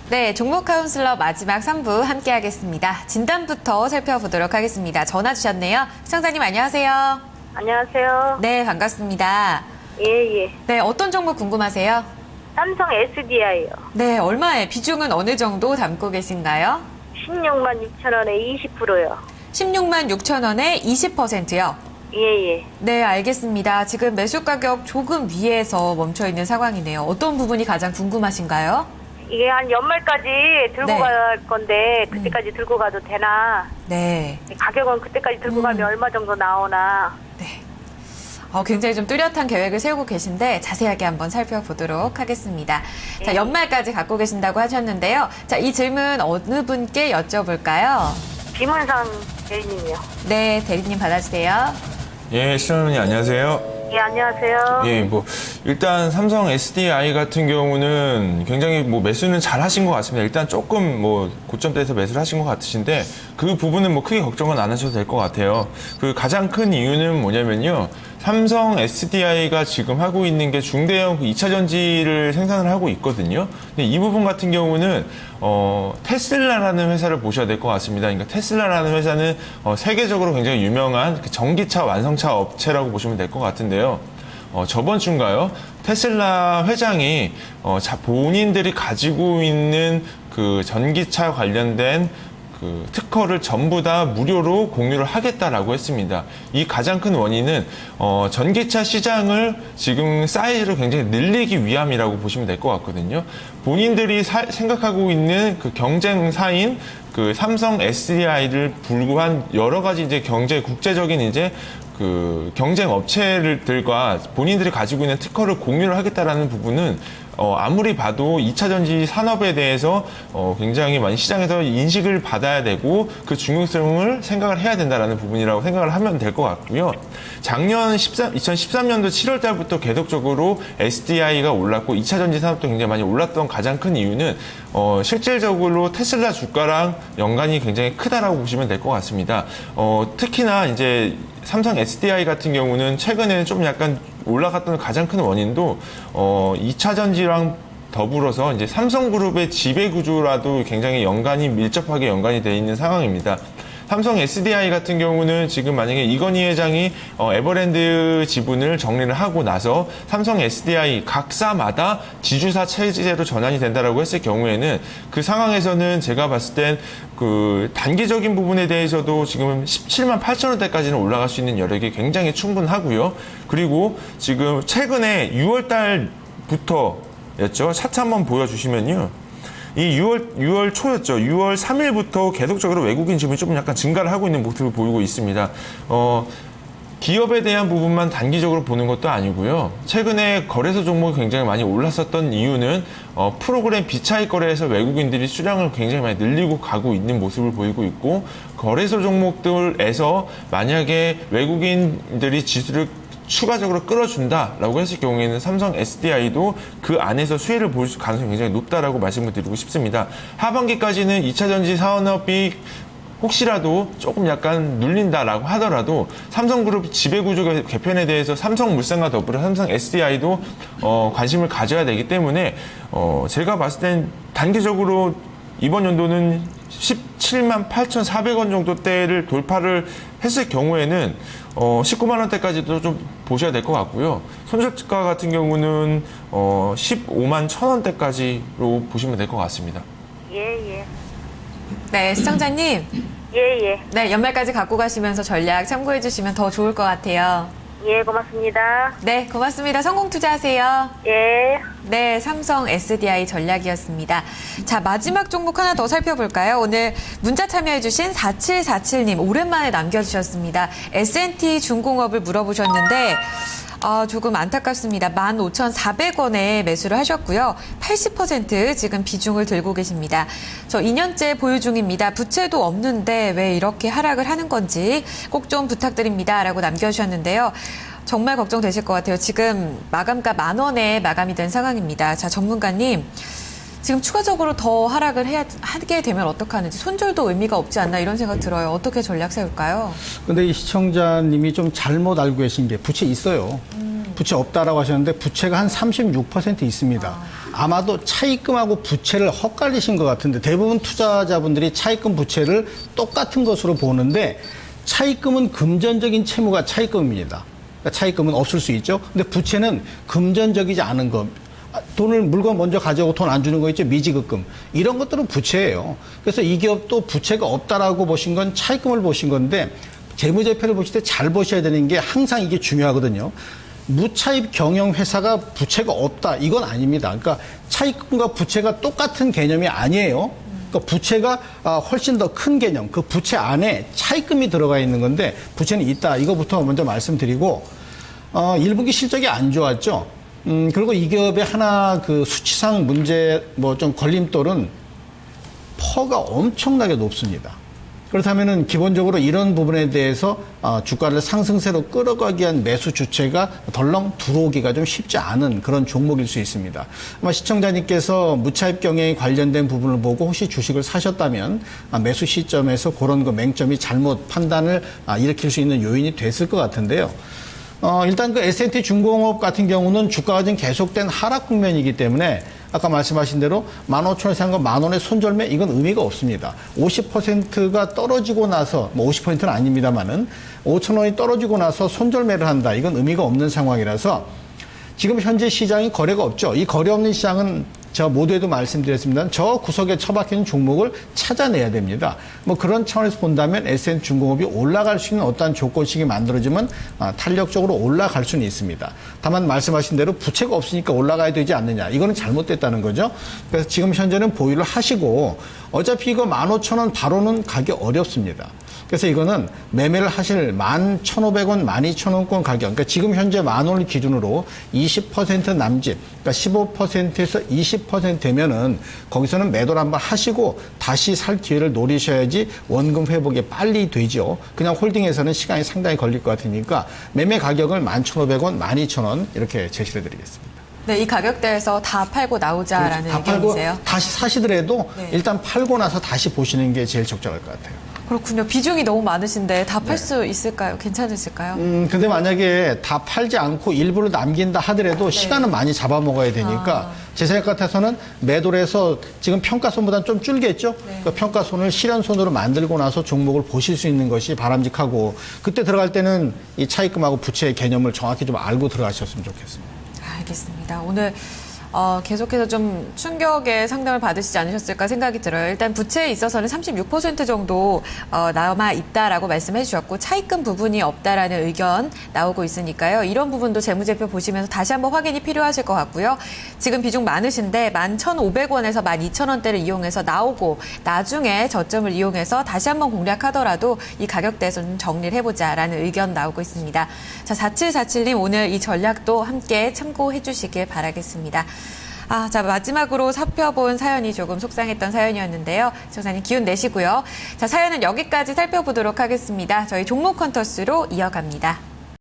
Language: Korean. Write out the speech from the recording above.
네, 종목 카운슬러 마지막 3부 함께하겠습니다. 진단부터 살펴보도록 하겠습니다. 전화 주셨네요. 시청자님 안녕하세요. 안녕하세요. 네, 반갑습니다. 예. 네, 어떤 종목 궁금하세요? 삼성 SDI요. 네, 얼마에 비중은 어느 정도 담고 계신가요? 16만 6천 원에 20%요. 16만 6천 원에 20%요. 예. 네, 알겠습니다. 지금 매수 가격 조금 위에서 멈춰 있는 상황이네요. 어떤 부분이 가장 궁금하신가요? 이게 한 연말까지 들고 네. 갈 건데 그때까지 들고 가도 되나? 네. 가격은 그때까지 들고 가면 얼마 정도 나오나? 네. 굉장히 좀 뚜렷한 계획을 세우고 계신데 자세하게 한번 살펴보도록 하겠습니다. 자, 연말까지 갖고 계신다고 하셨는데요. 자, 이 질문 어느 분께 여쭤볼까요? 김은상 대리님이요. 네, 대리님 받아주세요. 예, 시청자님 안녕하세요. 예, 안녕하세요. 예, 일단 삼성 SDI 같은 경우는 굉장히 매수는 잘 하신 것 같습니다. 일단 조금 고점대에서 매수를 하신 것 같으신데 그 부분은 크게 걱정은 안 하셔도 될 것 같아요. 그 가장 큰 이유는 뭐냐면요. 삼성 SDI가 지금 하고 있는 게 중대형 2차 전지를 생산을 하고 있거든요. 근데 이 부분 같은 경우는 테슬라라는 회사를 보셔야 될 것 같습니다. 그러니까 테슬라라는 회사는 세계적으로 굉장히 유명한 전기차 완성차 업체라고 보시면 될 것 같은데요. 저번 주인가요? 테슬라 회장이 본인들이 가지고 있는 그 전기차 관련된 그 특허를 전부 다 무료로 공유를 하겠다라고 했습니다. 이 가장 큰 원인은 전기차 시장을 지금 사이즈를 굉장히 늘리기 위함이라고 보시면 될 것 같거든요. 본인들이 생각하고 있는 그 경쟁사인 그 삼성 SDI를 불구한 여러 가지 이제 국제적인 이제 그 경쟁 업체들과 본인들이 가지고 있는 특허를 공유를 하겠다라는 부분은 아무리 봐도 2차 전지 산업에 대해서 굉장히 많이 시장에서 인식을 받아야 되고 그 중요성을 생각을 해야 된다라는 부분이라고 생각을 하면 될 것 같고요. 작년 2013년도 7월 달부터 계속적으로 SDI가 올랐고 2차 전지 산업도 굉장히 많이 올랐던 가장 큰 이유는 실질적으로 테슬라 주가랑 연관이 굉장히 크다라고 보시면 될 것 같습니다. 특히나 이제 삼성 SDI 같은 경우는 최근에 좀 약간 올라갔던 가장 큰 원인도 2차 전지랑 더불어서 이제 삼성그룹의 지배 구조라도 굉장히 밀접하게 연관이 되어 있는 상황입니다. 삼성 SDI 같은 경우는 지금 만약에 이건희 회장이 에버랜드 지분을 정리를 하고 나서 삼성 SDI 각사마다 지주사 체제로 전환이 된다라고 했을 경우에는 그 상황에서는 제가 봤을 땐 그 단기적인 부분에 대해서도 지금 17만 8천 원대까지는 올라갈 수 있는 여력이 굉장히 충분하고요. 그리고 지금 최근에 6월 달부터였죠. 차트 한번 보여주시면요. 이 6월 초였죠. 6월 3일부터 계속적으로 외국인 지분이 조금 약간 증가를 하고 있는 모습을 보이고 있습니다. 기업에 대한 부분만 단기적으로 보는 것도 아니고요. 최근에 거래소 종목이 굉장히 많이 올랐었던 이유는 프로그램 비차익 거래에서 외국인들이 수량을 굉장히 많이 늘리고 가고 있는 모습을 보이고 있고 거래소 종목들에서 만약에 외국인들이 지수를 추가적으로 끌어준다라고 했을 경우에는 삼성 SDI도 그 안에서 수혜를 볼 가능성이 굉장히 높다라고 말씀을 드리고 싶습니다. 하반기까지는 2차 전지 산업이 혹시라도 조금 약간 눌린다라고 하더라도 삼성그룹 지배구조 개편에 대해서 삼성물산과 더불어 삼성 SDI도 관심을 가져야 되기 때문에 제가 봤을 땐 단기적으로 이번 연도는 17만 8,400원 정도대를 돌파를 했을 경우에는 19만 원대까지도 좀 보셔야 될 것 같고요. 손절가 같은 경우는 15만 1,000원대까지로 보시면 될 것 같습니다. 예. 네, 시청자님. 예. 네, 연말까지 갖고 가시면서 전략 참고해 주시면 더 좋을 것 같아요. 예, 고맙습니다. 네, 고맙습니다. 성공 투자하세요. 예. 네, 삼성 SDI 전략이었습니다. 자, 마지막 종목 하나 더 살펴볼까요? 오늘 문자 참여해주신 4747님 오랜만에 남겨주셨습니다. S&T 중공업을 물어보셨는데 조금 안타깝습니다. 15,400원에 매수를 하셨고요. 80% 지금 비중을 들고 계십니다. 저 2년째 보유 중입니다. 부채도 없는데 왜 이렇게 하락을 하는 건지 꼭 좀 부탁드립니다. 라고 남겨주셨는데요. 정말 걱정되실 것 같아요. 지금 마감가 10,000원에 마감이 된 상황입니다. 자, 전문가님. 지금 추가적으로 더 하락을 하게 되면 어떡하는지 손절도 의미가 없지 않나 이런 생각 들어요. 어떻게 전략 세울까요? 근데 이 시청자님이 좀 잘못 알고 계신 게 부채 있어요. 부채 없다라고 하셨는데 부채가 한 36% 있습니다. 아마도 차입금하고 부채를 헛갈리신 것 같은데 대부분 투자자분들이 차입금 부채를 똑같은 것으로 보는데 차입금은 금전적인 채무가 차입금입니다. 그러니까 차입금은 없을 수 있죠. 근데 부채는 금전적이지 않은 것. 돈을 물건 먼저 가져오고 돈 안 주는 거 있죠. 미지급금. 이런 것들은 부채예요. 그래서 이 기업도 부채가 없다라고 보신 건 차입금을 보신 건데 재무제표를 보실 때 잘 보셔야 되는 게 항상 이게 중요하거든요. 무차입 경영 회사가 부채가 없다. 이건 아닙니다. 그러니까 차입금과 부채가 똑같은 개념이 아니에요. 그러니까 부채가 훨씬 더 큰 개념. 그 부채 안에 차입금이 들어가 있는 건데 부채는 있다. 이거부터 먼저 말씀드리고 1분기 실적이 안 좋았죠. 그리고 이 기업의 하나 그 수치상 문제 뭐 좀 걸림돌은 퍼가 엄청나게 높습니다. 그렇다면은 기본적으로 이런 부분에 대해서 주가를 상승세로 끌어가기 위한 매수 주체가 덜렁 들어오기가 좀 쉽지 않은 그런 종목일 수 있습니다. 아마 시청자님께서 무차입 경영에 관련된 부분을 보고 혹시 주식을 사셨다면 매수 시점에서 그런 그 맹점이 잘못 판단을 일으킬 수 있는 요인이 됐을 것 같은데요. 일단 그 S&T 중공업 같은 경우는 주가가 지금 계속된 하락 국면이기 때문에 아까 말씀하신 대로 15,000원에 산 거 10,000원에 손절매 이건 의미가 없습니다. 50%가 떨어지고 나서 뭐 50%는 아닙니다만은 5,000원이 떨어지고 나서 손절매를 한다. 이건 의미가 없는 상황이라서 지금 현재 시장이 거래가 없죠. 이 거래 없는 시장은 저 모두에도 말씀드렸습니다. 저 구석에 처박히는 종목을 찾아내야 됩니다. 뭐 그런 차원에서 본다면 SN중공업이 올라갈 수 있는 어떠한 조건식이 만들어지면 탄력적으로 올라갈 수는 있습니다. 다만 말씀하신 대로 부채가 없으니까 올라가야 되지 않느냐. 이거는 잘못됐다는 거죠. 그래서 지금 현재는 보유를 하시고 어차피 이거 15,000원 바로는 가기 어렵습니다. 그래서 이거는 매매를 하실 11,500원, 12,000원권 가격, 그러니까 지금 현재 10,000원을 기준으로 20% 남짓, 그러니까 15%에서 20% 되면은 거기서는 매도를 한번 하시고 다시 살 기회를 노리셔야지 원금 회복이 빨리 되죠. 그냥 홀딩해서는 시간이 상당히 걸릴 것 같으니까 매매 가격을 11,500원, 12,000원 이렇게 제시를 드리겠습니다. 네, 이 가격대에서 다 팔고 나오자라는 다 팔고 의견이세요? 다시 사시더라도 네. 일단 팔고 나서 다시 보시는 게 제일 적절할 것 같아요. 그렇군요. 비중이 너무 많으신데 다 팔 수 있을까요? 괜찮으실까요? 근데 만약에 다 팔지 않고 일부를 남긴다 하더라도 시간은 많이 잡아먹어야 되니까 제 생각 같아서는 매도를 해서 지금 평가손보다는 좀 줄겠죠? 그 평가손을 실현손으로 만들고 나서 종목을 보실 수 있는 것이 바람직하고 그때 들어갈 때는 이 차입금하고 부채의 개념을 정확히 좀 알고 들어가셨으면 좋겠습니다. 알겠습니다. 오늘 계속해서 좀 충격의 상담을 받으시지 않으셨을까 생각이 들어요. 일단 부채에 있어서는 36% 정도 남아 있다라고 말씀해 주셨고 차입금 부분이 없다라는 의견 나오고 있으니까요. 이런 부분도 재무제표 보시면서 다시 한번 확인이 필요하실 것 같고요. 지금 비중 많으신데 11,500원에서 12,000원대를 이용해서 나오고 나중에 저점을 이용해서 다시 한번 공략하더라도 이 가격대에서 좀 정리를 해보자라는 의견 나오고 있습니다. 자, 4747님 오늘 이 전략도 함께 참고해 주시길 바라겠습니다. 자, 마지막으로 살펴본 사연이 조금 속상했던 사연이었는데요. 정사님 기운 내시고요. 자, 사연은 여기까지 살펴보도록 하겠습니다. 저희 종목 컨터스로 이어갑니다.